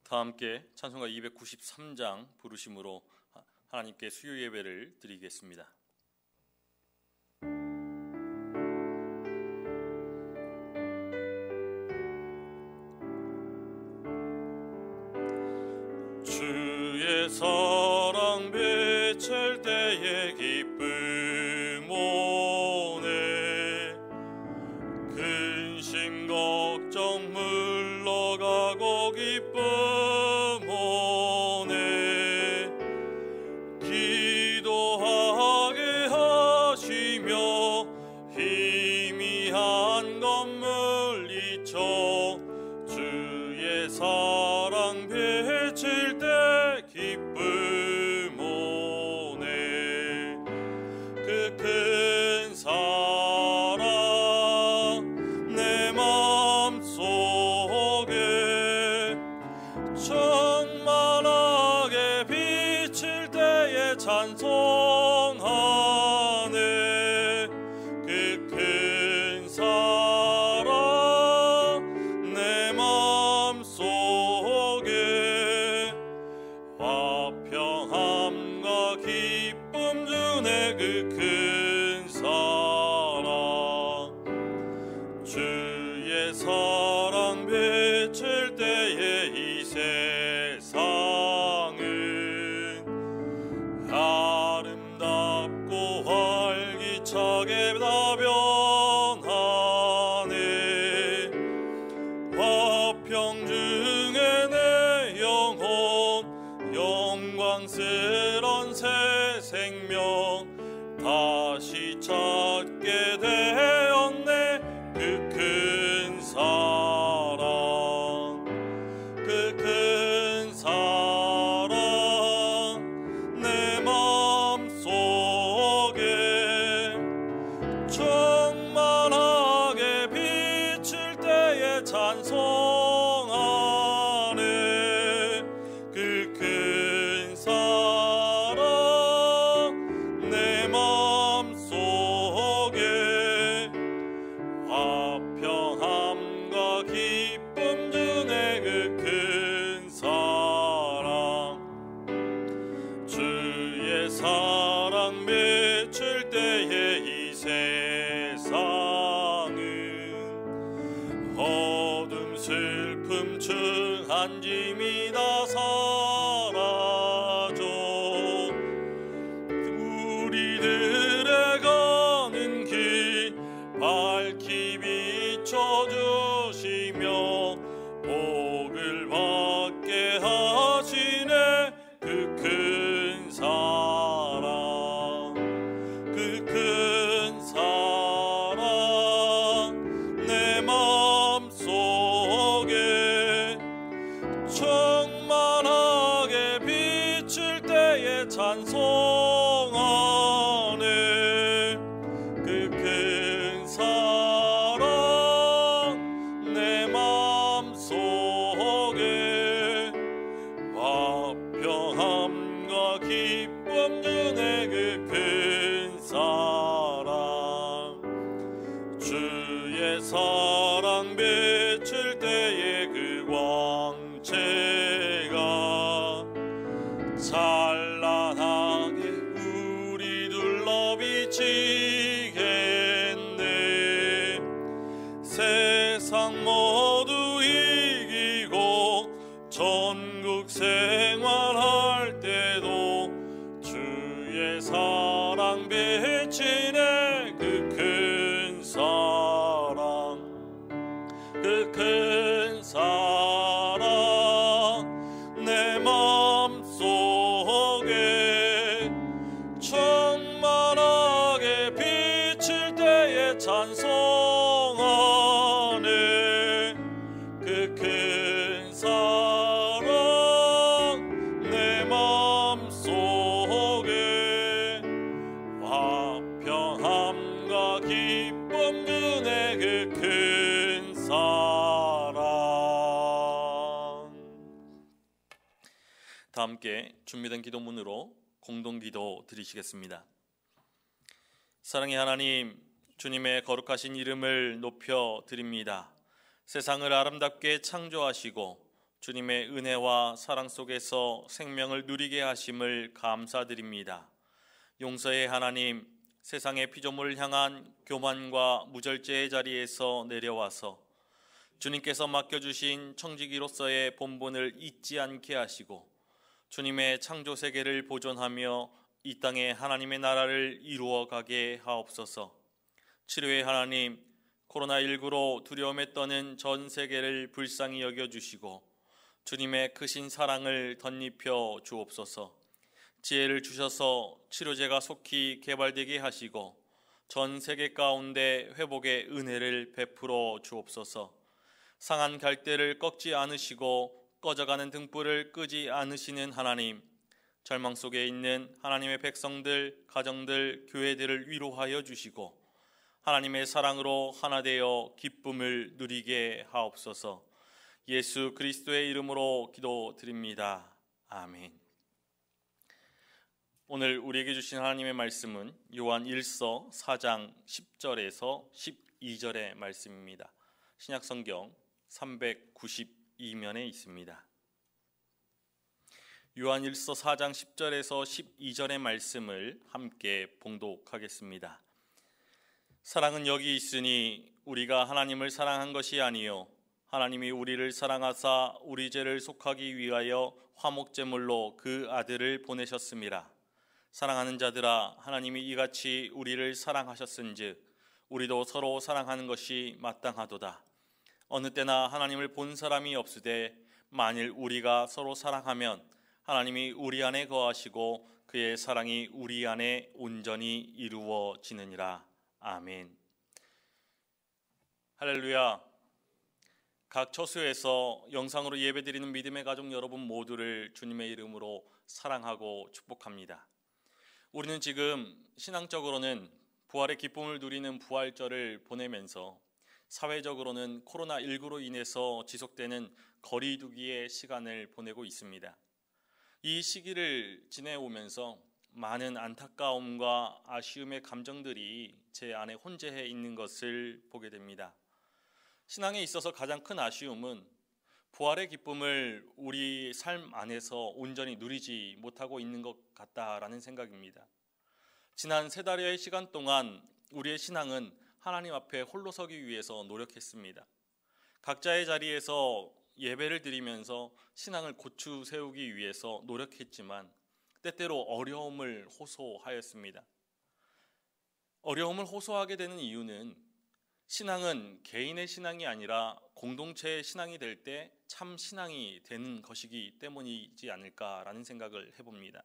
다 함께 찬송가 293장 부르심으로 하나님께 수요 예배를 드리겠습니다. 주의 사랑 비칠 때의 기쁨 오네, 근심 걱정 물러가고 기쁨 오네, 기도하게 하시며 희미한 것 물리쳐 주의 사랑 비칠 때 기쁨 오네, 그 큰 사랑 내 맘속에 충만하게 비칠 때에 찬송하네, 그 큰 사랑 내 맘속에 화평함과 기쁨 주네, 그 큰 사랑. 주의 사랑 비칠 때에 이 세상은 아름답고 활기차게 다 변하네, 화평 중에 내 영혼 영광스런 새 생명 다시 찾게 되었네, 그 큰 사랑, 그 큰 사랑 내 맘속에 충만하게 비칠 때에 찬송하네, 그 큰 사랑 내 맘속에 화평함과 기쁨 주네, 그 큰 사랑. 주의 사랑 비칠 때에 이 세상은 어둠 슬픔 충한 짐이 다 사라져 우리들의 가는 길 밝히 비춰주시며 복을 받게 하시네, 그 큰 사랑, 그 큰 사랑 내 맘속에 충만하게 비칠 때에 찬송하네, 그 큰 사랑 내 맘속에 화평함과 기쁨 주네, 그 큰 사랑. 주의 사랑 비칠 때에 그 광채가 찬란하게 우리 둘러 비치겠네, 세상 모두 이기고 전국 생활할 때도 주의 사랑 비치네, 그 큰 사랑, 그 큰 사랑 내 맘속에 충만하게 비칠 때에 찬송하네, 그 큰 사랑 내 맘속에 화평함과 기쁨 주네, 그 큰 사랑. 다 함께 준비된 기도문으로 공동기도 드리시겠습니다. 사랑의 하나님, 주님의 거룩하신 이름을 높여 드립니다. 세상을 아름답게 창조하시고 주님의 은혜와 사랑 속에서 생명을 누리게 하심을 감사드립니다. 용서의 하나님, 세상의 피조물을 향한 교만과 무절제의 자리에서 내려와서 주님께서 맡겨주신 청지기로서의 본분을 잊지 않게 하시고 주님의 창조 세계를 보존하며 이 땅에 하나님의 나라를 이루어 가게 하옵소서. 치료의 하나님, 코로나19로 두려움에 떠는 전 세계를 불쌍히 여겨주시고 주님의 크신 사랑을 덧입혀 주옵소서. 지혜를 주셔서 치료제가 속히 개발되게 하시고 전 세계 가운데 회복의 은혜를 베풀어 주옵소서. 상한 갈대를 꺾지 않으시고 꺼져가는 등불을 끄지 않으시는 하나님, 절망 속에 있는 하나님의 백성들, 가정들, 교회들을 위로하여 주시고 하나님의 사랑으로 하나 되어 기쁨을 누리게 하옵소서. 예수 그리스도의 이름으로 기도드립니다. 아멘. 오늘 우리에게 주신 하나님의 말씀은 요한 1서 4장 10절에서 12절의 말씀입니다. 신약성경 392면에 있습니다. 요한 1서 4장 10절에서 12절의 말씀을 함께 봉독하겠습니다. 사랑은 여기 있으니 우리가 하나님을 사랑한 것이 아니요 하나님이 우리를 사랑하사 우리 죄를 속하기 위하여 화목제물로 그 아들을 보내셨음이라. 사랑하는 자들아, 하나님이 이같이 우리를 사랑하셨은즉 우리도 서로 사랑하는 것이 마땅하도다. 어느 때나 하나님을 본 사람이 없으되 만일 우리가 서로 사랑하면 하나님이 우리 안에 거하시고 그의 사랑이 우리 안에 온전히 이루어지느니라. 아멘. 할렐루야. 각 처소에서 영상으로 예배드리는 믿음의 가족 여러분 모두를 주님의 이름으로 사랑하고 축복합니다. 우리는 지금 신앙적으로는 부활의 기쁨을 누리는 부활절을 보내면서 사회적으로는 코로나19로 인해서 지속되는 거리두기의 시간을 보내고 있습니다. 이 시기를 지내오면서 많은 안타까움과 아쉬움의 감정들이 제 안에 혼재해 있는 것을 보게 됩니다. 신앙에 있어서 가장 큰 아쉬움은 부활의 기쁨을 우리 삶 안에서 온전히 누리지 못하고 있는 것 같다라는 생각입니다. 지난 3달여의 시간 동안 우리의 신앙은 하나님 앞에 홀로 서기 위해서 노력했습니다. 각자의 자리에서 예배를 드리면서 신앙을 고추 세우기 위해서 노력했지만 때때로 어려움을 호소하였습니다. 어려움을 호소하게 되는 이유는 신앙은 개인의 신앙이 아니라 공동체의 신앙이 될 때 참 신앙이 되는 것이기 때문이지 않을까라는 생각을 해봅니다.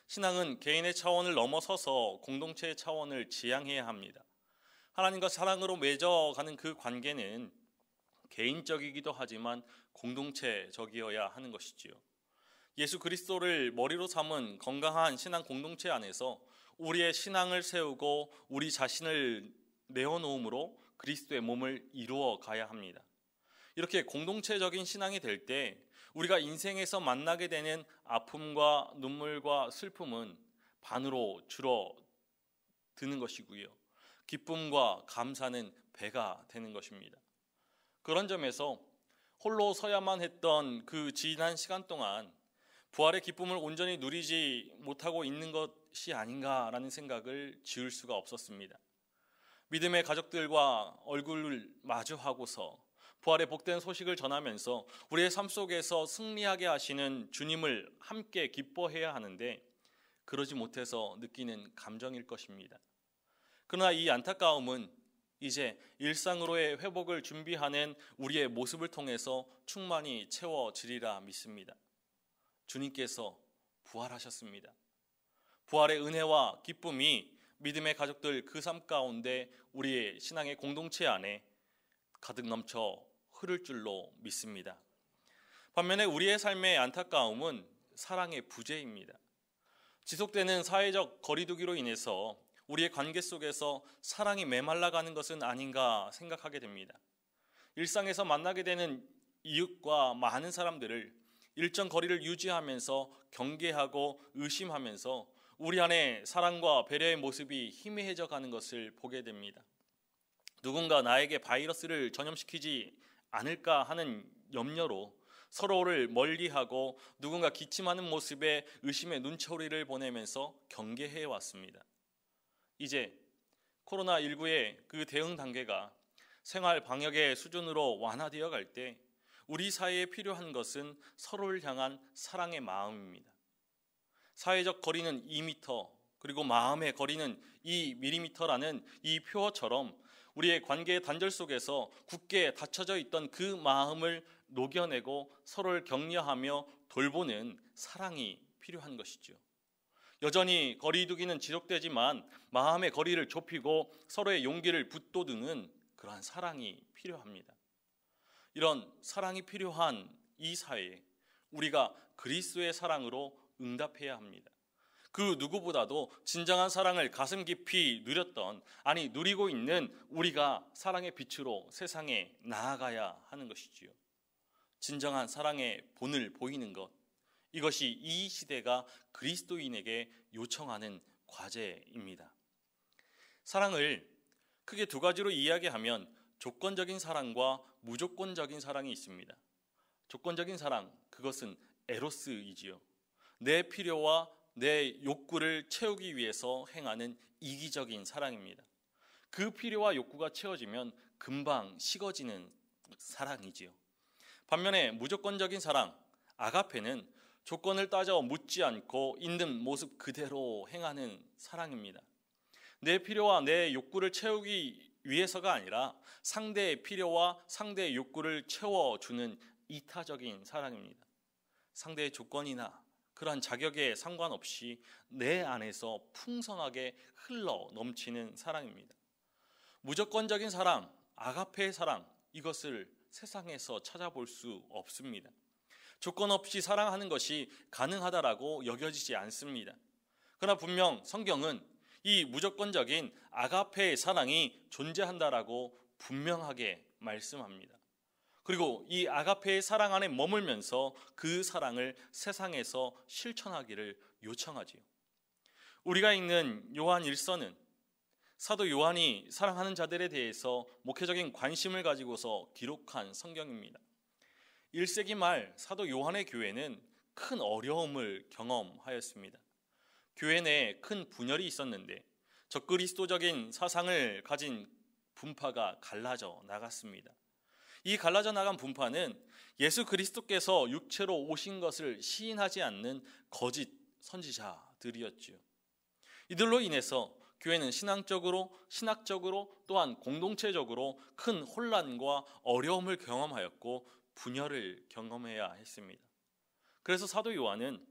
신앙은 개인의 차원을 넘어서서 공동체의 차원을 지향해야 합니다. 하나님과 사랑으로 맺어가는 그 관계는 개인적이기도 하지만 공동체적이어야 하는 것이지요. 예수 그리스도를 머리로 삼은 건강한 신앙 공동체 안에서 우리의 신앙을 세우고 우리 자신을 내어놓음으로 그리스도의 몸을 이루어 가야 합니다. 이렇게 공동체적인 신앙이 될 때 우리가 인생에서 만나게 되는 아픔과 눈물과 슬픔은 반으로 줄어드는 것이고요. 기쁨과 감사는 배가 되는 것입니다. 그런 점에서 홀로 서야만 했던 그 지난 시간 동안 부활의 기쁨을 온전히 누리지 못하고 있는 것이 아닌가라는 생각을 지울 수가 없었습니다. 믿음의 가족들과 얼굴을 마주하고서 부활의 복된 소식을 전하면서 우리의 삶 속에서 승리하게 하시는 주님을 함께 기뻐해야 하는데 그러지 못해서 느끼는 감정일 것입니다. 그러나 이 안타까움은 이제 일상으로의 회복을 준비하는 우리의 모습을 통해서 충만히 채워지리라 믿습니다. 주님께서 부활하셨습니다. 부활의 은혜와 기쁨이 믿음의 가족들 그 삶 가운데 우리의 신앙의 공동체 안에 가득 넘쳐 흐를 줄로 믿습니다. 반면에 우리의 삶의 안타까움은 사랑의 부재입니다. 지속되는 사회적 거리두기로 인해서 우리의 관계 속에서 사랑이 메말라가는 것은 아닌가 생각하게 됩니다. 일상에서 만나게 되는 이웃과 많은 사람들을 일정 거리를 유지하면서 경계하고 의심하면서 우리 안에 사랑과 배려의 모습이 희미해져 가는 것을 보게 됩니다. 누군가 나에게 바이러스를 전염시키지 않을까 하는 염려로 서로를 멀리하고 누군가 기침하는 모습에 의심의 눈초리를 보내면서 경계해 왔습니다. 이제 코로나19의 그 대응 단계가 생활 방역의 수준으로 완화되어 갈 때 우리 사회에 필요한 것은 서로를 향한 사랑의 마음입니다. 사회적 거리는 2m, 그리고 마음의 거리는 2mm라는 이 표어처럼 우리의 관계의 단절 속에서 굳게 닫혀져 있던 그 마음을 녹여내고 서로를 격려하며 돌보는 사랑이 필요한 것이죠. 여전히 거리두기는 지속되지만 마음의 거리를 좁히고 서로의 용기를 붙돋우는 그러한 사랑이 필요합니다. 이런 사랑이 필요한 이 사회에 우리가 그리스도의 사랑으로 응답해야 합니다. 그 누구보다도 진정한 사랑을 가슴 깊이 누렸던, 누리고 있는 우리가 사랑의 빛으로 세상에 나아가야 하는 것이지요. 진정한 사랑의 본을 보이는 것, 이것이 이 시대가 그리스도인에게 요청하는 과제입니다. 사랑을 크게 두 가지로 이야기하면 조건적인 사랑과 무조건적인 사랑이 있습니다. 조건적인 사랑, 그것은 에로스이지요. 내 필요와 내 욕구를 채우기 위해서 행하는 이기적인 사랑입니다. 그 필요와 욕구가 채워지면 금방 식어지는 사랑이지요. 반면에 무조건적인 사랑, 아가페는 조건을 따져 묻지 않고 있는 모습 그대로 행하는 사랑입니다. 내 필요와 내 욕구를 채우기 위해서가 아니라 상대의 필요와 상대의 욕구를 채워주는 이타적인 사랑입니다. 상대의 조건이나 그러한 자격에 상관없이 내 안에서 풍성하게 흘러 넘치는 사랑입니다. 무조건적인 사랑, 아가페의 사랑, 이것을 세상에서 찾아볼 수 없습니다. 조건 없이 사랑하는 것이 가능하다라고 여겨지지 않습니다. 그러나 분명 성경은 이 무조건적인 아가페의 사랑이 존재한다라고 분명하게 말씀합니다. 그리고 이 아가페의 사랑 안에 머물면서 그 사랑을 세상에서 실천하기를 요청하지요. 우리가 읽는 요한 1서는 사도 요한이 사랑하는 자들에 대해서 목회적인 관심을 가지고서 기록한 성경입니다. 1세기 말 사도 요한의 교회는 큰 어려움을 경험하였습니다. 교회 내에 큰 분열이 있었는데 적그리스도적인 사상을 가진 분파가 갈라져 나갔습니다. 이 갈라져 나간 분파는 예수 그리스도께서 육체로 오신 것을 시인하지 않는 거짓 선지자들이었지요. 이들로 인해서 교회는 신학적으로 또한 공동체적으로 큰 혼란과 어려움을 경험하였고 분열을 경험해야 했습니다. 그래서 사도 요한은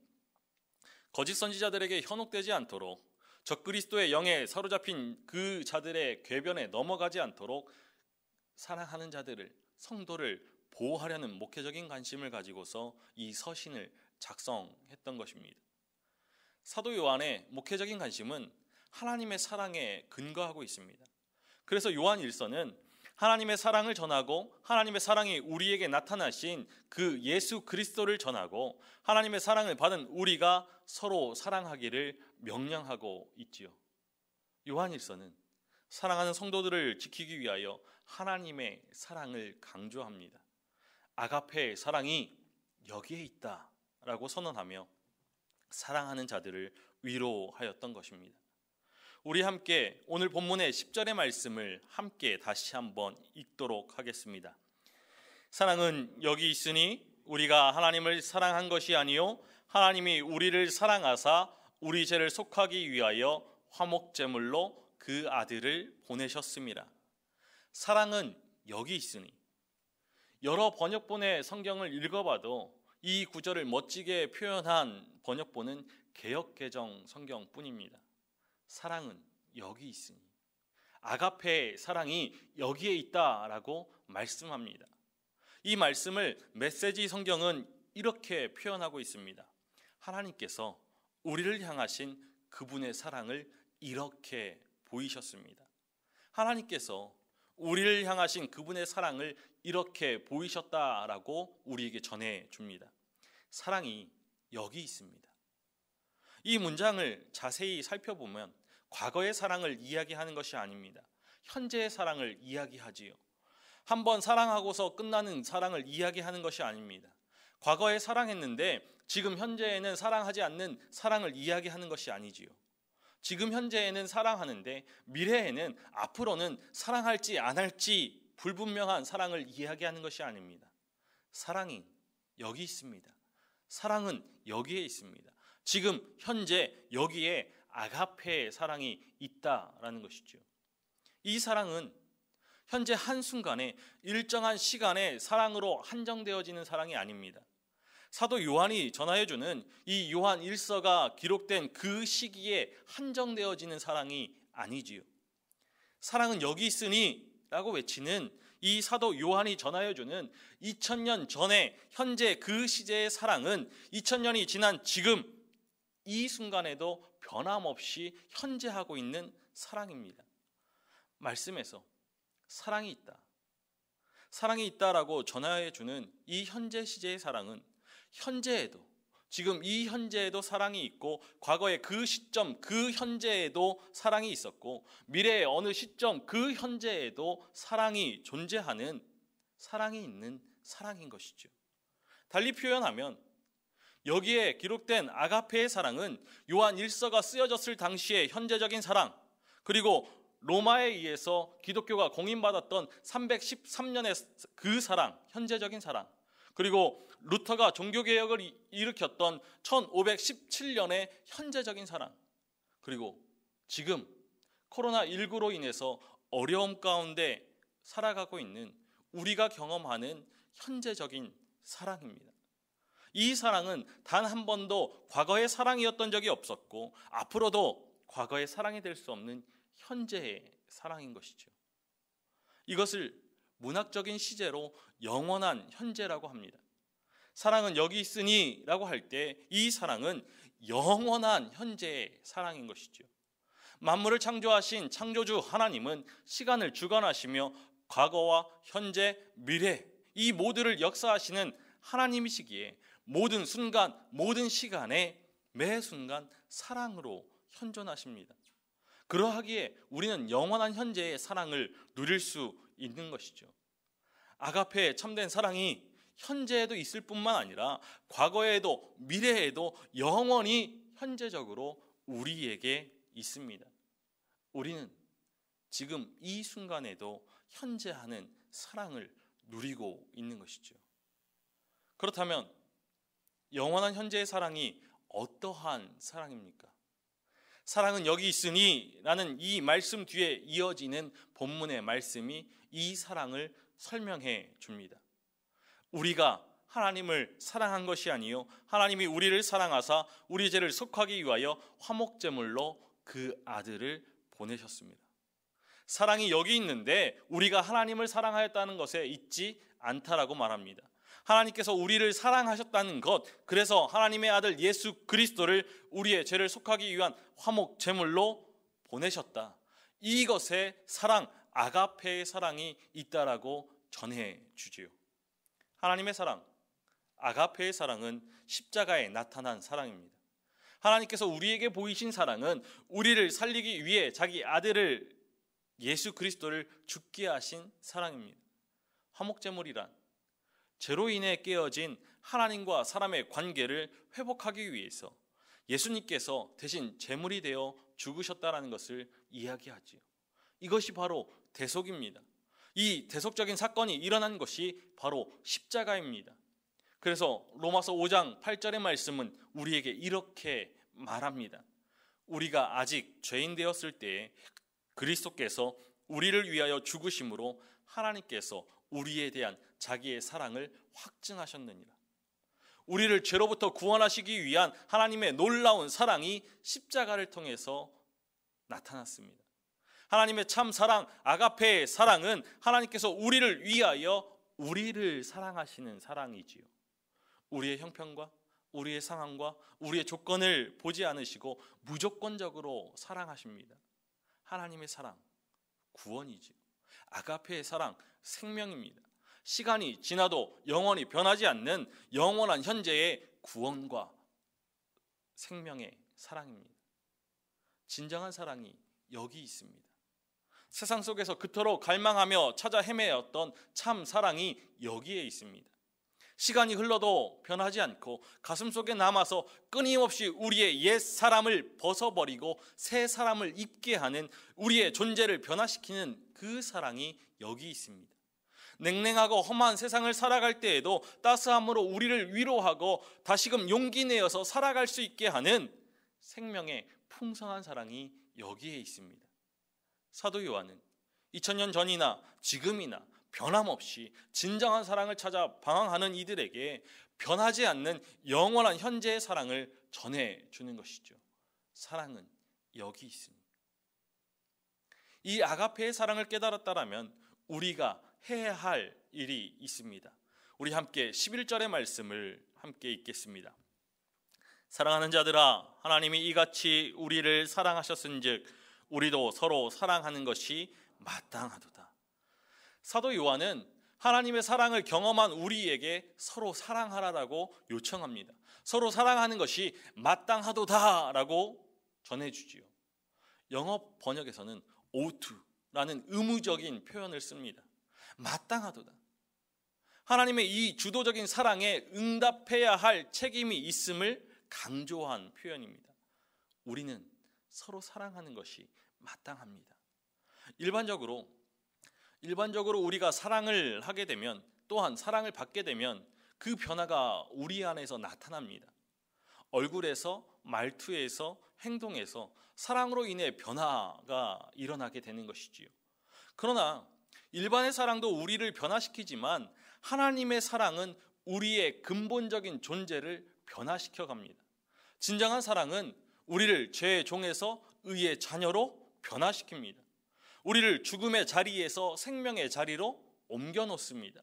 거짓 선지자들에게 현혹되지 않도록 적그리스도의 영에 사로잡힌 그 자들의 궤변에 넘어가지 않도록 사랑하는 자들을, 성도를 보호하려는 목회적인 관심을 가지고서 이 서신을 작성했던 것입니다. 사도 요한의 목회적인 관심은 하나님의 사랑에 근거하고 있습니다. 그래서 요한 1서는 하나님의 사랑을 전하고 하나님의 사랑이 우리에게 나타나신 그 예수 그리스도를 전하고 하나님의 사랑을 받은 우리가 서로 사랑하기를 명령하고 있지요. 요한 1서는 사랑하는 성도들을 지키기 위하여 하나님의 사랑을 강조합니다. 아가페의 사랑이 여기에 있다라고 선언하며 사랑하는 자들을 위로하였던 것입니다. 우리 함께 오늘 본문의 10절의 말씀을 함께 다시 한번 읽도록 하겠습니다. 사랑은 여기 있으니 우리가 하나님을 사랑한 것이 아니요 하나님이 우리를 사랑하사 우리 죄를 속하기 위하여 화목제물로 그 아들을 보내셨습니다. 사랑은 여기 있으니, 여러 번역본의 성경을 읽어봐도 이 구절을 멋지게 표현한 번역본은 개역개정 성경뿐입니다. 사랑은 여기 있으니, 아가페의 사랑이 여기에 있다라고 말씀합니다. 이 말씀을 메시지 성경은 이렇게 표현하고 있습니다. 하나님께서 우리를 향하신 그분의 사랑을 이렇게 보이셨습니다. 하나님께서 우리를 향하신 그분의 사랑을 이렇게 보이셨다라고 우리에게 전해줍니다. 사랑이 여기 있습니다. 이 문장을 자세히 살펴보면 과거의 사랑을 이야기하는 것이 아닙니다. 현재의 사랑을 이야기하지요. 한번 사랑하고서 끝나는 사랑을 이야기하는 것이 아닙니다. 과거에 사랑했는데 지금 현재에는 사랑하지 않는 사랑을 이야기하는 것이 아니지요. 지금 현재에는 사랑하는데 미래에는 앞으로는 사랑할지 안 할지 불분명한 사랑을 이야기하는 것이 아닙니다. 사랑이 여기 있습니다. 사랑은 여기에 있습니다. 지금 현재 여기에 아가페의 사랑이 있다라는 것이죠. 이 사랑은 현재 한순간에 일정한 시간의 사랑으로 한정되어지는 사랑이 아닙니다. 사도 요한이 전하여주는 이 요한 1서가 기록된 그 시기에 한정되어지는 사랑이 아니지요. 사랑은 여기 있으니 라고 외치는 이 사도 요한이 전하여주는 2000년 전에 현재 그 시제의 사랑은 2000년이 지난 지금 이 순간에도 변함없이 현재하고 있는 사랑입니다. 말씀에서 사랑이 있다. 사랑이 있다라고 전하여주는 이 현재 시제의 사랑은 현재에도 지금 이 현재에도 사랑이 있고 과거의 그 시점 그 현재에도 사랑이 있었고 미래의 어느 시점 그 현재에도 사랑이 존재하는 사랑이 있는 사랑인 것이죠. 달리 표현하면 여기에 기록된 아가페의 사랑은 요한 1서가 쓰여졌을 당시의 현재적인 사랑, 그리고 로마에 의해서 기독교가 공인받았던 313년의 그 사랑, 현재적인 사랑, 그리고 루터가 종교개혁을 일으켰던 1517년의 현재적인 사랑, 그리고 지금 코로나19로 인해서 어려움 가운데 살아가고 있는 우리가 경험하는 현재적인 사랑입니다. 이 사랑은 단 한 번도 과거의 사랑이었던 적이 없었고 앞으로도 과거의 사랑이 될 수 없는 현재의 사랑인 것이죠. 이것을 문학적인 시제로 영원한 현재라고 합니다. 사랑은 여기 있으니 라고 할 때 이 사랑은 영원한 현재의 사랑인 것이죠. 만물을 창조하신 창조주 하나님은 시간을 주관하시며 과거와 현재, 미래 이 모두를 역사하시는 하나님이시기에 모든 순간, 모든 시간에 매 순간 사랑으로 현존하십니다. 그러하기에 우리는 영원한 현재의 사랑을 누릴 수 있는 것이죠. 아가페의 참된 사랑이 현재에도 있을 뿐만 아니라 과거에도 미래에도 영원히 현재적으로 우리에게 있습니다. 우리는 지금 이 순간에도 현재하는 사랑을 누리고 있는 것이죠. 그렇다면 영원한 현재의 사랑이 어떠한 사랑입니까? 사랑은 여기 있으니 라는 이 말씀 뒤에 이어지는 본문의 말씀이 이 사랑을 설명해 줍니다. 우리가 하나님을 사랑한 것이 아니요 하나님이 우리를 사랑하사 우리 죄를 속하기 위하여 화목제물로 그 아들을 보내셨습니다. 사랑이 여기 있는데 우리가 하나님을 사랑하였다는 것에 있지 않다라고 말합니다. 하나님께서 우리를 사랑하셨다는 것, 그래서 하나님의 아들 예수 그리스도를 우리의 죄를 속하기 위한 화목 제물로 보내셨다. 이것에 사랑, 아가페의 사랑이 있다라고 전해 주지요. 하나님의 사랑, 아가페의 사랑은 십자가에 나타난 사랑입니다. 하나님께서 우리에게 보이신 사랑은 우리를 살리기 위해 자기 아들을 예수 그리스도를 죽게 하신 사랑입니다. 화목 제물이란 죄로 인해 깨어진 하나님과 사람의 관계를 회복하기 위해서 예수님께서 대신 제물이 되어 죽으셨다는 것을 이야기하지요. 이것이 바로 대속입니다. 이 대속적인 사건이 일어난 것이 바로 십자가입니다. 그래서 로마서 5장 8절의 말씀은 우리에게 이렇게 말합니다. 우리가 아직 죄인 되었을 때에 그리스도께서 우리를 위하여 죽으심으로 하나님께서 우리에 대한 자기의 사랑을 확증하셨느니라. 우리를 죄로부터 구원하시기 위한 하나님의 놀라운 사랑이 십자가를 통해서 나타났습니다. 하나님의 참 사랑, 아가페의 사랑은 하나님께서 우리를 위하여 우리를 사랑하시는 사랑이지요. 우리의 형편과 우리의 상황과 우리의 조건을 보지 않으시고 무조건적으로 사랑하십니다. 하나님의 사랑, 구원이지요. 아가페의 사랑, 생명입니다. 시간이 지나도 영원히 변하지 않는 영원한 현재의 구원과 생명의 사랑입니다. 진정한 사랑이 여기 있습니다. 세상 속에서 그토록 갈망하며 찾아 헤매었던 참 사랑이 여기에 있습니다. 시간이 흘러도 변하지 않고 가슴속에 남아서 끊임없이 우리의 옛 사람을 벗어버리고 새 사람을 입게 하는, 우리의 존재를 변화시키는 그 사랑이 여기 있습니다. 냉랭하고 험한 세상을 살아갈 때에도 따스함으로 우리를 위로하고 다시금 용기 내어서 살아갈 수 있게 하는 생명의 풍성한 사랑이 여기에 있습니다. 사도 요한은 2000년 전이나 지금이나 변함없이 진정한 사랑을 찾아 방황하는 이들에게 변하지 않는 영원한 현재의 사랑을 전해주는 것이죠. 사랑은 여기 있습니다. 이 아가페의 사랑을 깨달았다라면 우리가 해야 할 일이 있습니다. 우리 함께 11절의 말씀을 함께 읽겠습니다. 사랑하는 자들아, 하나님이 이같이 우리를 사랑하셨은즉 우리도 서로 사랑하는 것이 마땅하도다. 사도 요한은 하나님의 사랑을 경험한 우리에게 서로 사랑하라라고 요청합니다. 서로 사랑하는 것이 마땅하도다라고 전해주지요. 영어 번역에서는 oughto라는 의무적인 표현을 씁니다. 마땅하도다. 하나님의 이 주도적인 사랑에 응답해야 할 책임이 있음을 강조한 표현입니다. 우리는 서로 사랑하는 것이 마땅합니다. 일반적으로 우리가 사랑을 하게 되면, 또한 사랑을 받게 되면 그 변화가 우리 안에서 나타납니다. 얼굴에서, 말투에서, 행동에서 사랑으로 인해 변화가 일어나게 되는 것이지요. 그러나 일반의 사랑도 우리를 변화시키지만 하나님의 사랑은 우리의 근본적인 존재를 변화시켜 갑니다. 진정한 사랑은 우리를 죄의 종에서 의의 자녀로 변화시킵니다. 우리를 죽음의 자리에서 생명의 자리로 옮겨 놓습니다.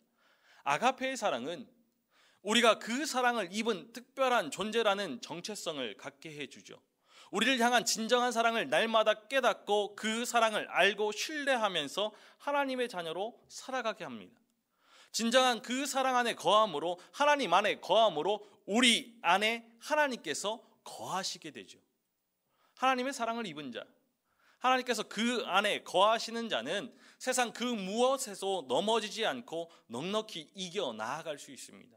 아가페의 사랑은 우리가 그 사랑을 입은 특별한 존재라는 정체성을 갖게 해주죠. 우리를 향한 진정한 사랑을 날마다 깨닫고 그 사랑을 알고 신뢰하면서 하나님의 자녀로 살아가게 합니다. 진정한 그 사랑 안에 거함으로, 하나님 안에 거함으로 우리 안에 하나님께서 거하시게 되죠. 하나님의 사랑을 입은 자, 하나님께서 그 안에 거하시는 자는 세상 그 무엇에서 넘어지지 않고 넉넉히 이겨 나아갈 수 있습니다.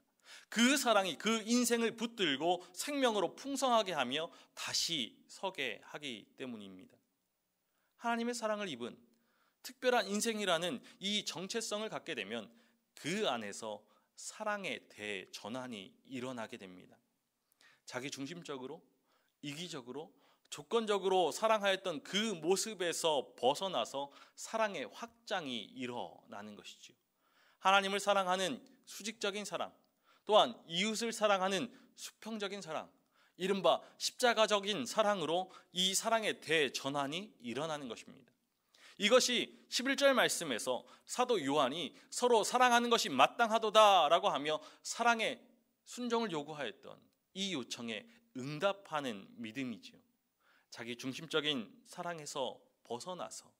그 사랑이 그 인생을 붙들고 생명으로 풍성하게 하며 다시 서게 하기 때문입니다. 하나님의 사랑을 입은 특별한 인생이라는 이 정체성을 갖게 되면 그 안에서 사랑의 대전환이 일어나게 됩니다. 자기중심적으로, 이기적으로, 조건적으로 사랑하였던 그 모습에서 벗어나서 사랑의 확장이 일어나는 것이죠. 하나님을 사랑하는 수직적인 사랑, 또한 이웃을 사랑하는 수평적인 사랑, 이른바 십자가적인 사랑으로 이 사랑의 대전환이 일어나는 것입니다. 이것이 11절 말씀에서 사도 요한이 서로 사랑하는 것이 마땅하도다라고 하며 사랑의 순종을 요구하였던 이 요청에 응답하는 믿음이지요. 자기 중심적인 사랑에서 벗어나서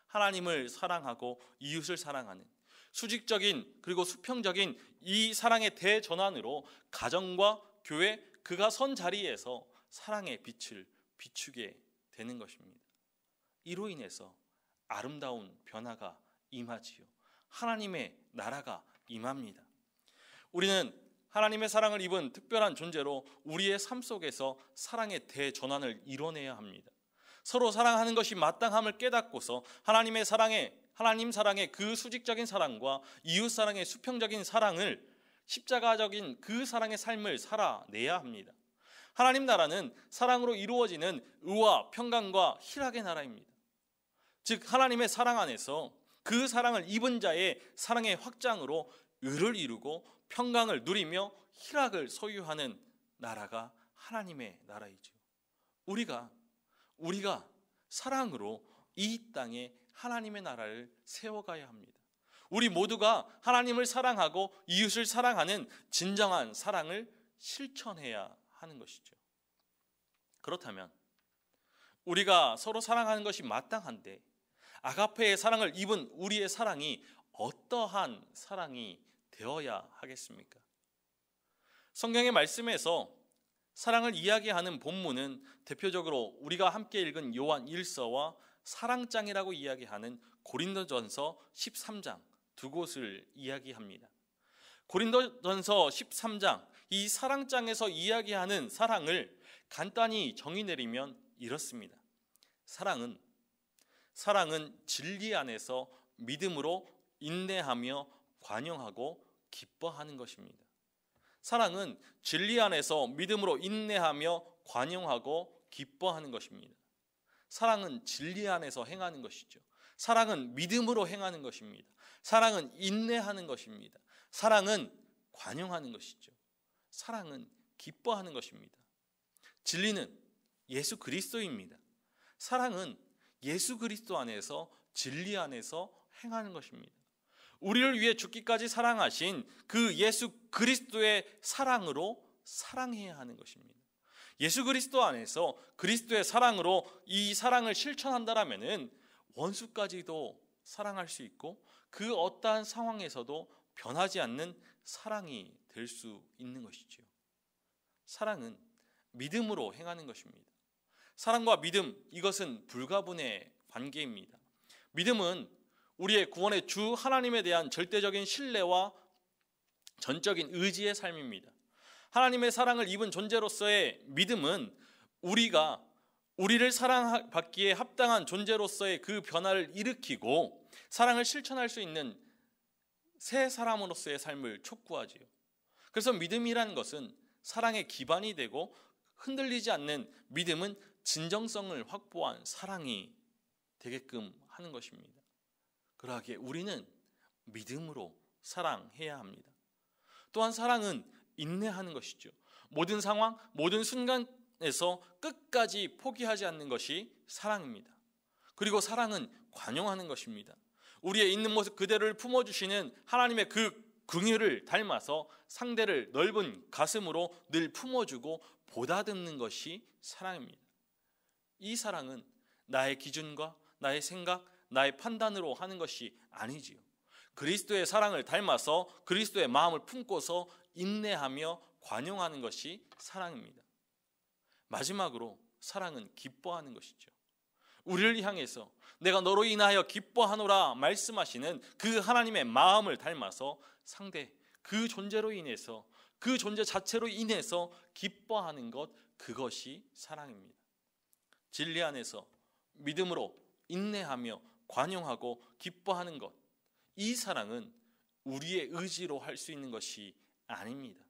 하나님을 사랑하고 이웃을 사랑하는 수직적인 그리고 수평적인 이 사랑의 대전환으로 가정과 교회, 그가 선 자리에서 사랑의 빛을 비추게 되는 것입니다. 이로 인해서 아름다운 변화가 임하지요. 하나님의 나라가 임합니다. 우리는 하나님의 사랑을 입은 특별한 존재로 우리의 삶 속에서 사랑의 대전환을 이뤄내야 합니다. 서로 사랑하는 것이 마땅함을 깨닫고서 하나님 사랑의 그 수직적인 사랑과 이웃 사랑의 수평적인 사랑을, 십자가적인 그 사랑의 삶을 살아내야 합니다. 하나님 나라는 사랑으로 이루어지는 의와 평강과 희락의 나라입니다. 즉 하나님의 사랑 안에서 그 사랑을 입은 자의 사랑의 확장으로 의를 이루고 평강을 누리며 희락을 소유하는 나라가 하나님의 나라이죠. 우리가 사랑으로 이 땅에 하나님의 나라를 세워가야 합니다. 우리 모두가 하나님을 사랑하고 이웃을 사랑하는 진정한 사랑을 실천해야 하는 것이죠. 그렇다면 우리가 서로 사랑하는 것이 마땅한데 아가페의 사랑을 입은 우리의 사랑이 어떠한 사랑이 되어야 하겠습니까? 성경의 말씀에서 사랑을 이야기하는 본문은 대표적으로 우리가 함께 읽은 요한 1서와 사랑장이라고 이야기하는 고린도전서 13장 두 곳을 이야기합니다. 고린도전서 13장 이 사랑장에서 이야기하는 사랑을 간단히 정의 내리면 이렇습니다. 사랑은 진리 안에서 믿음으로 인내하며 관용하고 기뻐하는 것입니다. 사랑은 진리 안에서 믿음으로 인내하며 관용하고 기뻐하는 것입니다. 사랑은 진리 안에서 행하는 것이죠. 사랑은 믿음으로 행하는 것입니다. 사랑은 인내하는 것입니다. 사랑은 관용하는 것이죠. 사랑은 기뻐하는 것입니다. 진리는 예수 그리스도입니다. 사랑은 예수 그리스도 안에서 진리 안에서 행하는 것입니다. 우리를 위해 죽기까지 사랑하신 그 예수 그리스도의 사랑으로 사랑해야 하는 것입니다. 예수 그리스도 안에서 그리스도의 사랑으로 이 사랑을 실천한다라면은 원수까지도 사랑할 수 있고 그 어떠한 상황에서도 변하지 않는 사랑이 될 수 있는 것이죠. 사랑은 믿음으로 행하는 것입니다. 사랑과 믿음, 이것은 불가분의 관계입니다. 믿음은 우리의 구원의 주 하나님에 대한 절대적인 신뢰와 전적인 의지의 삶입니다. 하나님의 사랑을 입은 존재로서의 믿음은 우리를 사랑받기에 합당한 존재로서의 그 변화를 일으키고 사랑을 실천할 수 있는 새 사람으로서의 삶을 촉구하지요. 그래서 믿음이라는 것은 사랑의 기반이 되고 흔들리지 않는 믿음은 진정성을 확보한 사랑이 되게끔 하는 것입니다. 그러하기에 우리는 믿음으로 사랑해야 합니다. 또한 사랑은 인내하는 것이죠. 모든 상황, 모든 순간에서 끝까지 포기하지 않는 것이 사랑입니다. 그리고 사랑은 관용하는 것입니다. 우리의 있는 모습 그대로를 품어주시는 하나님의 그 긍휼을 닮아서 상대를 넓은 가슴으로 늘 품어주고 보다듬는 것이 사랑입니다. 이 사랑은 나의 기준과 나의 생각, 나의 판단으로 하는 것이 아니지요. 그리스도의 사랑을 닮아서 그리스도의 마음을 품고서 인내하며 관용하는 것이 사랑입니다. 마지막으로 사랑은 기뻐하는 것이죠. 우리를 향해서 내가 너로 인하여 기뻐하노라 말씀하시는 그 하나님의 마음을 닮아서 상대, 그 존재로 인해서, 그 존재 자체로 인해서 기뻐하는 것, 그것이 사랑입니다. 진리 안에서 믿음으로 인내하며 관용하고 기뻐하는 것, 이 사랑은 우리의 의지로 할 수 있는 것이 아닙니다.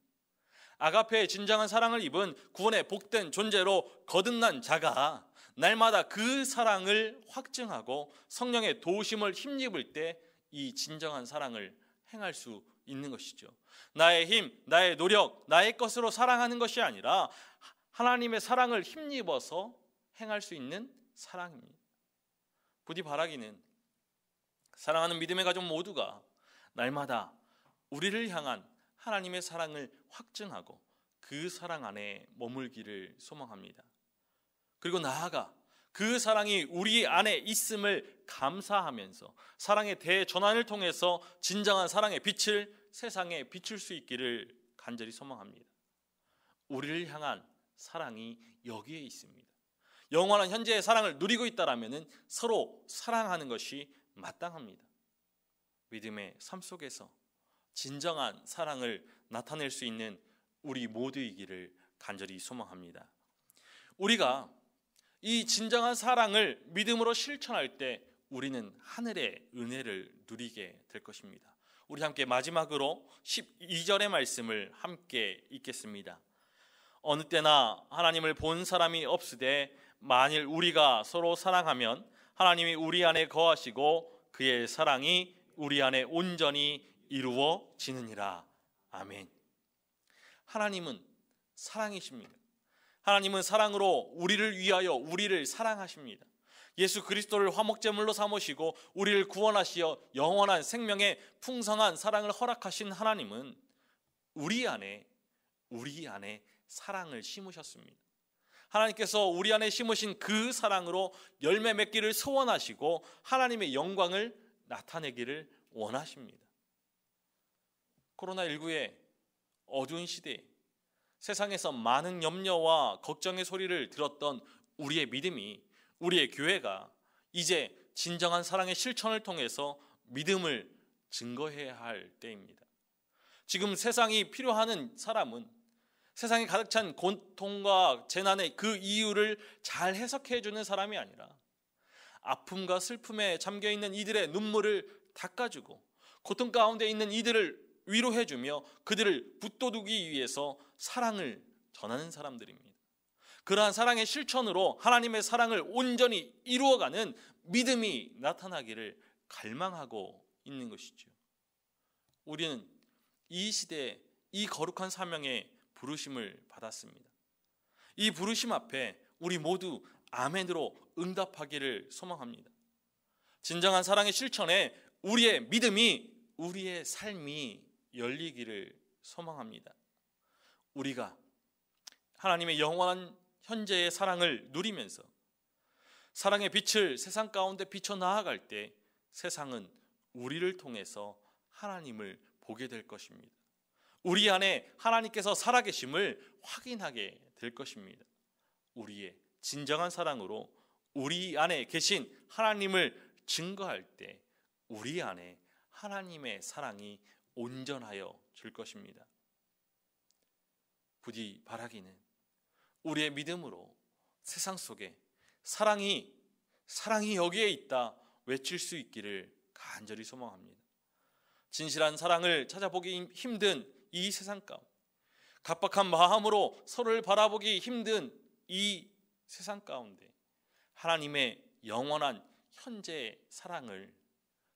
아가페의 진정한 사랑을 입은 구원의 복된 존재로 거듭난 자가 날마다 그 사랑을 확증하고 성령의 도우심을 힘입을 때 이 진정한 사랑을 행할 수 있는 것이죠. 나의 힘, 나의 노력, 나의 것으로 사랑하는 것이 아니라 하나님의 사랑을 힘입어서 행할 수 있는 사랑입니다. 부디 바라기는 사랑하는 믿음의 가족 모두가 날마다 우리를 향한 하나님의 사랑을 확증하고 그 사랑 안에 머물기를 소망합니다. 그리고 나아가 그 사랑이 우리 안에 있음을 감사하면서 사랑의 대전환을 통해서 진정한 사랑의 빛을 세상에 비출 수 있기를 간절히 소망합니다. 우리를 향한 사랑이 여기에 있습니다. 영원한 현재의 사랑을 누리고 있다라면 서로 사랑하는 것이 마땅합니다. 믿음의 삶 속에서 진정한 사랑을 나타낼 수 있는 우리 모두이기를 간절히 소망합니다. 우리가 이 진정한 사랑을 믿음으로 실천할 때 우리는 하늘의 은혜를 누리게 될 것입니다. 우리 함께 마지막으로 12절의 말씀을 함께 읽겠습니다. 어느 때나 하나님을 본 사람이 없으되 만일 우리가 서로 사랑하면 하나님이 우리 안에 거하시고 그의 사랑이 우리 안에 온전히 이루어지느니라. 아멘. 하나님은 사랑이십니다. 하나님은 사랑으로 우리를 위하여 우리를 사랑하십니다. 예수 그리스도를 화목제물로 삼으시고 우리를 구원하시어 영원한 생명의 풍성한 사랑을 허락하신 하나님은 우리 안에 사랑을 심으셨습니다. 하나님께서 우리 안에 심으신 그 사랑으로 열매 맺기를 소원하시고 하나님의 영광을 나타내기를 원하십니다. 코로나19의 어두운 시대에 세상에서 많은 염려와 걱정의 소리를 들었던 우리의 믿음이, 우리의 교회가 이제 진정한 사랑의 실천을 통해서 믿음을 증거해야 할 때입니다. 지금 세상이 필요하는 사람은 세상에 가득 찬 고통과 재난의 그 이유를 잘 해석해 주는 사람이 아니라 아픔과 슬픔에 잠겨 있는 이들의 눈물을 닦아주고 고통 가운데 있는 이들을 위로해주며 그들을 붙돋우기 위해서 사랑을 전하는 사람들입니다. 그러한 사랑의 실천으로 하나님의 사랑을 온전히 이루어가는 믿음이 나타나기를 갈망하고 있는 것이죠. 우리는 이 시대에 이 거룩한 사명에 부르심을 받았습니다. 이 부르심 앞에 우리 모두 아멘으로 응답하기를 소망합니다. 진정한 사랑의 실천에 우리의 믿음이, 우리의 삶이 열리기를 소망합니다. 우리가 하나님의 영원한 현재의 사랑을 누리면서 사랑의 빛을 세상 가운데 비춰 나아갈 때 세상은 우리를 통해서 하나님을 보게 될 것입니다. 우리 안에 하나님께서 살아계심을 확인하게 될 것입니다. 우리의 진정한 사랑으로 우리 안에 계신 하나님을 증거할 때 우리 안에 하나님의 사랑이 온전하여 줄 것입니다. 부디 바라기는 우리의 믿음으로 세상 속에 사랑이 여기에 있다 외칠 수 있기를 간절히 소망합니다. 진실한 사랑을 찾아보기 힘든 이 세상 가운데, 각박한 마음으로 서로를 바라보기 힘든 이 세상 가운데 하나님의 영원한 현재의 사랑을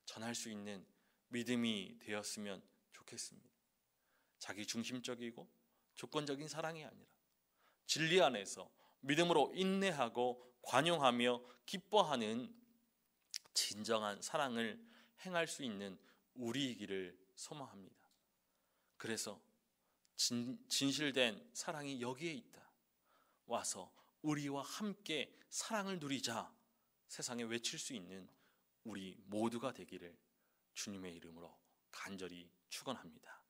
전할 수 있는 믿음이 되었으면 좋겠습니다. 자기 중심적이고 조건적인 사랑이 아니라 진리 안에서 믿음으로 인내하고 관용하며 기뻐하는 진정한 사랑을 행할 수 있는 우리이기를 소망합니다. 그래서 진실된 사랑이 여기에 있다. 와서 우리와 함께 사랑을 누리자. 세상에 외칠 수 있는 우리 모두가 되기를 주님의 이름으로 간절히 축원합니다.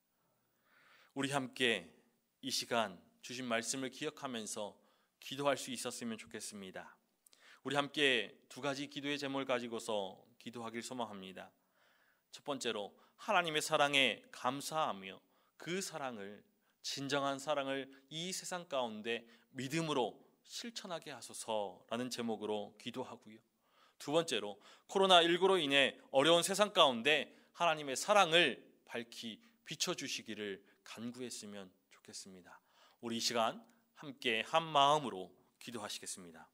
우리 함께 이 시간 주신 말씀을 기억하면서 기도할 수 있었으면 좋겠습니다. 우리 함께 두 가지 기도의 제목을 가지고서 기도하길 소망합니다. 첫 번째로 하나님의 사랑에 감사하며 그 사랑을, 진정한 사랑을 이 세상 가운데 믿음으로 실천하게 하소서라는 제목으로 기도하고요. 두 번째로 코로나19로 인해 어려운 세상 가운데 하나님의 사랑을 밝히 비춰주시기를 간구했으면 좋겠습니다. 우리 이 시간 함께 한 마음으로 기도하시겠습니다.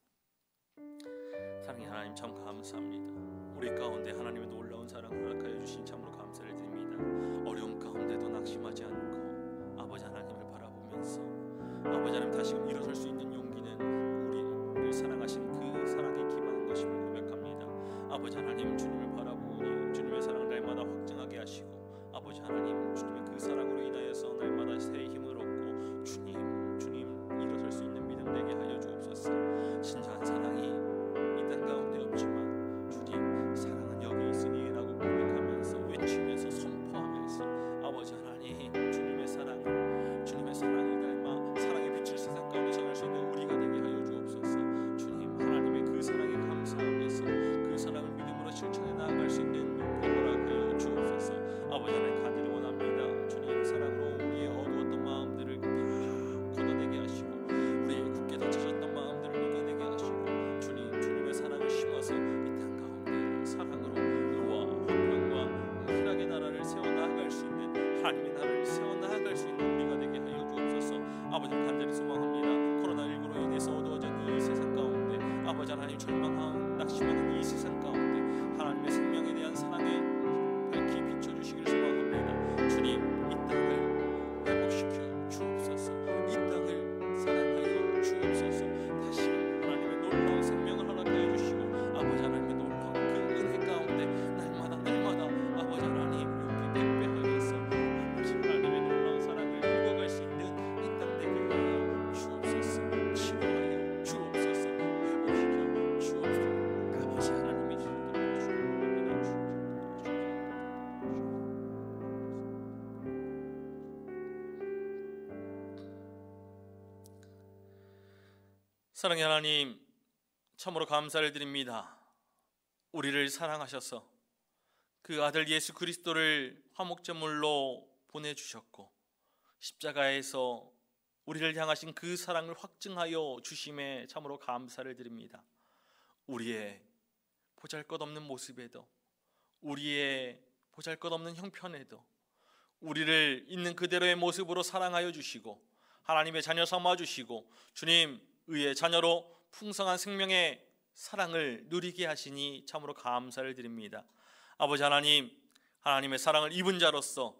사랑의 하나님, 참 감사합니다. 우리 가운데 하나님의 놀라운 사랑을 허락하여 주신 참으로 감사를 드립니다. 어려움 가운데도 낙심하지 않고 아버지 하나님을 바라보면서 아버지 하나님 다시금 일어설 수 있는 용기는 우리를 사랑하신 그 사랑에 기반한 것임을 고백합니다. 아버지 하나님, 주님을 바라보니 주님의 사랑을 날마다 확증하게 하시고 아버지 하나님, 주님의 그 사랑으로 인하여서 날마다 새 힘을 얻고 주님 일어설 수 있는 믿음 되게 하여 주옵소서. 진정한 사랑이 이 땅 가운데 없지만 주님 사랑은 여기 있으니라고 고백하면서 외치면서 선포하면서 아버지 하나님, 주님의 사랑을 닮아 사랑의 빛을 세상 가운데 전할 수 있는 우리가 되게 하여 주옵소서. 주님 하나님의 그 사랑에 감사하면서 그 사랑을 믿음으로 실천해 나아갈 수 있는 용기 허락하여 주옵소서. 아버지 하나님, 간절히 원합니다. 주님 사랑으로 우리의 어두웠던 마음들을 다 걷어내게 하시고 우리의 굳게 닫혀졌던 마음들을 녹여내게 하시고 주님의 사랑을 심어서 이 땅 가운데 사랑으로 의와 화평과 희락의 나라를 세워나갈 수 있는, 하나님의 나라를 세워나갈 수 있는 우리가 되게 하여 주옵소서. 아버지 간절히 소망합니다. 코로나19로 인해서 어두워진 이 세상 가운데 아버지 하나님, 절망하고 낙심하는 이 세상 가운데 하나님의 생명에 대한 사랑에 밝히 비춰주시길 소망합니다. 주님 이 땅을 회복시켜 주옵소서. 이 땅을 사랑하여 주옵소서. 다시 하나님의 놀라운 생명을 허락하여 주시고 아버지 하나님의 놀라운 그 은혜 가운데 날마다 아버지 하나님 용기 백배하여서 아버지 하나님의 놀라운 사랑을 읽어갈 수 있는 이 땅 되게 하여 주옵소서. 치유하여 주옵소서. 회복시켜 주옵소서. 아버지 하나님의 주님을 주옵소서. 사랑의 하나님, 참으로 감사를 드립니다. 우리를 사랑하셔서 그 아들 예수 그리스도를 화목제물로 보내주셨고 십자가에서 우리를 향하신 그 사랑을 확증하여 주심에 참으로 감사를 드립니다. 우리의 보잘것없는 모습에도, 우리의 보잘것없는 형편에도 우리를 있는 그대로의 모습으로 사랑하여 주시고 하나님의 자녀 삼아 주시고 주님 의의 자녀로 풍성한 생명의 사랑을 누리게 하시니 참으로 감사를 드립니다. 아버지 하나님, 하나님의 사랑을 입은 자로서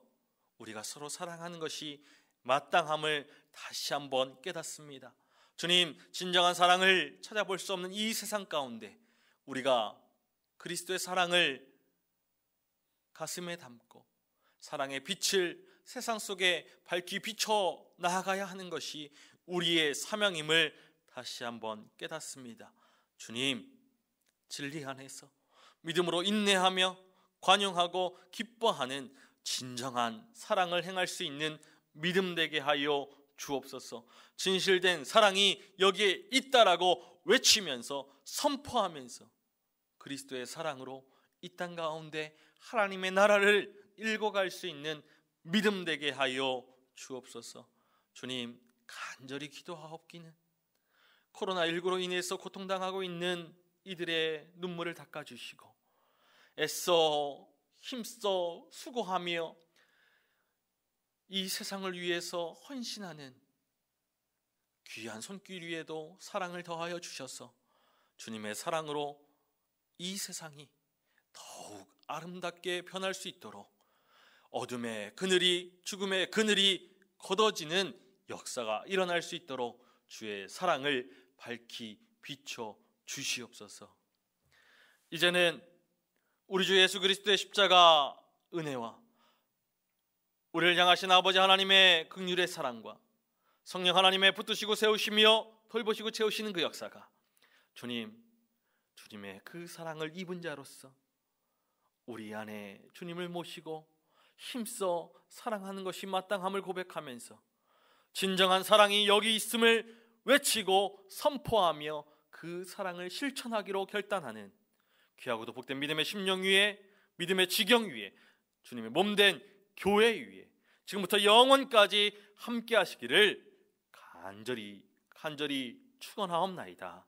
우리가 서로 사랑하는 것이 마땅함을 다시 한번 깨닫습니다. 주님, 진정한 사랑을 찾아볼 수 없는 이 세상 가운데 우리가 그리스도의 사랑을 가슴에 담고 사랑의 빛을 세상 속에 밝히 비춰 나아가야 하는 것이 우리의 사명임을 다시 한번 깨닫습니다. 주님, 진리 안에서 믿음으로 인내하며 관용하고 기뻐하는 진정한 사랑을 행할 수 있는 믿음 되게 하여 주옵소서. 진실된 사랑이 여기에 있다라고 외치면서 선포하면서 그리스도의 사랑으로 이 땅 가운데 하나님의 나라를 일궈갈 수 있는 믿음 되게 하여 주옵소서. 주님, 간절히 기도하옵기는 코로나19로 인해서 고통당하고 있는 이들의 눈물을 닦아주시고 애써 힘써 수고하며 이 세상을 위해서 헌신하는 귀한 손길 위에도 사랑을 더하여 주셔서 주님의 사랑으로 이 세상이 더욱 아름답게 변할 수 있도록 어둠의 그늘이, 죽음의 그늘이 걷어지는 역사가 일어날 수 있도록 주의 사랑을 밝히 비춰 주시옵소서. 이제는 우리 주 예수 그리스도의 십자가 은혜와 우리를 향하신 아버지 하나님의 긍휼의 사랑과 성령 하나님의 붙드시고 세우시며 돌보시고 채우시는 그 역사가 주님의 그 사랑을 입은 자로서 우리 안에 주님을 모시고 힘써 사랑하는 것이 마땅함을 고백하면서 진정한 사랑이 여기 있음을 외치고 선포하며 그 사랑을 실천하기로 결단하는 귀하고도 복된 믿음의 심령 위에, 믿음의 지경 위에, 주님의 몸된 교회 위에 지금부터 영원까지 함께 하시기를 간절히 축원하옵나이다.